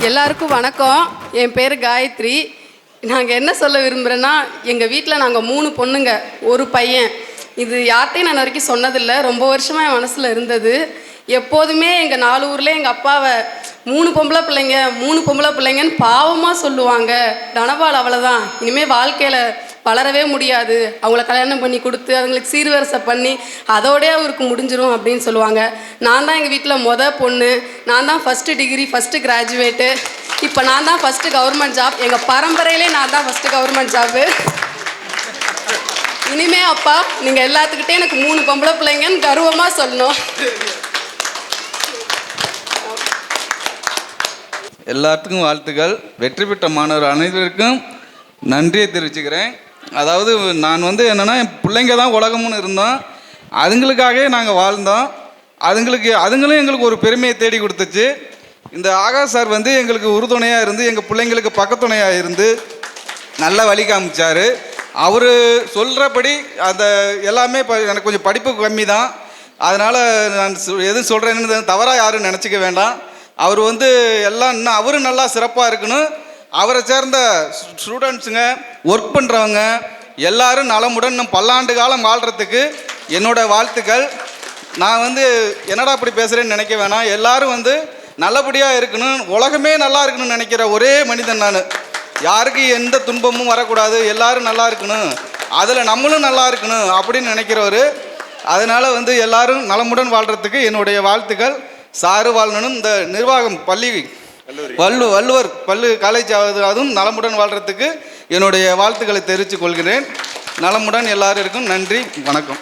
எல்லாருக்கும் வணக்கம். என் பேர் காயத்ரி. நாங்கள் என்ன சொல்ல விரும்புகிறேன்னா, எங்கள் வீட்டில் நாங்கள் 3 பொண்ணுங்க, ஒரு பையன். இது யார்கிட்டையும் நான் வரைக்கும் சொன்னதில்லை, ரொம்ப வருஷமாக என் மனசில் இருந்தது. எப்போதுமே எங்கள் 4 ஊரில் எங்கள் அப்பாவை 3 பொம்பளை பிள்ளைங்கன்னு பாவமாக சொல்லுவாங்க. தனபால் அவ்வளோதான், இனிமேல் வாழ்க்கையில் வளரவே முடியாது, அவங்கள கல்யாணம் பண்ணி கொடுத்து அவங்களுக்கு சீர்வரிசை பண்ணி அதோடய அவருக்கு முடிஞ்சிடும் அப்படின்னு சொல்லுவாங்க. நான் தான் எங்கள் வீட்டில் பொண்ணு, நான் தான் ஃபஸ்ட்டு டிகிரி, ஃபஸ்ட்டு கிராஜுவேட்டு. இப்போ நான் தான் ஃபஸ்ட்டு கவர்மெண்ட் ஜாப், எங்கள் பரம்பரையிலே நான் தான் ஃபஸ்ட்டு கவர்மெண்ட் ஜாப்பு. இனிமே அப்பா நீங்கள் எல்லாத்துக்கிட்டே எனக்கு 3 பொம்பளை பிள்ளைங்கன்னு கர்வமாக சொல்லணும். எல்லாத்துக்கும் வாழ்த்துக்கள். வெற்றி பெற்ற மாணவர் அனைவருக்கும் நன்றியை தெரிவிச்சுக்கிறேன். அதாவது நான் என்னென்னா, என் பிள்ளைங்க தான் உலகம்னு இருந்தோம், அதுங்களுக்காகவே நாங்கள் வாழ்ந்தோம். அதுங்களும் எங்களுக்கு ஒரு பெருமையை தேடி கொடுத்துச்சு. இந்த ஆகாஷ் சார் எங்களுக்கு உறுதுணையாக இருந்து, எங்கள் பிள்ளைங்களுக்கு பக்கத்துணையாக இருந்து நல்லா வழி காமிச்சார். அவர் சொல்கிறபடி அந்த எல்லாமே எனக்கு கொஞ்சம் படிப்பு கம்மி தான், அதனால் நான் எதுவும் சொல்கிறேன்னு தவறாக யாரும் நினச்சிக்க வேண்டாம். அவர் எல்லாம் இன்னும் அவரும் நல்லா சிறப்பாக இருக்கணும். அவரை சேர்ந்த ஸ்டூடெண்ட்ஸுங்க, ஒர்க் பண்ணுறவங்க எல்லாரும் நலமுடன் இன்னும் பல்லாண்டு காலம் வாழ்கிறதுக்கு என்னோட வாழ்த்துக்கள். நான் என்னடா அப்படி பேசுகிறேன்னு நினைக்க வேணாம். எல்லாரும் நல்லபடியாக இருக்கணும், உலகமே நல்லா இருக்கணும்னு நினைக்கிற ஒரே மனிதன் நான். யாருக்கு எந்த துன்பமும் வரக்கூடாது, எல்லாரும் நல்லா இருக்கணும், அதில் நம்மளும் நல்லா இருக்கணும் அப்படின்னு நினைக்கிறவர். அதனால் எல்லாரும் நலமுடன் வாழ்கிறதுக்கு என்னுடைய வாழ்த்துக்கள். சாரு வாழணும், இந்த நிர்வாகம் பள்ளி வள்ளுவர் காலேஜ் அதுவும் நலமுடன் வாழ்கிறதுக்கு என்னுடைய வாழ்த்துக்களை தெரிவித்துக் கொள்கிறேன். நலமுடன் எல்லாரும் இருக்கும். நன்றி, வணக்கம்.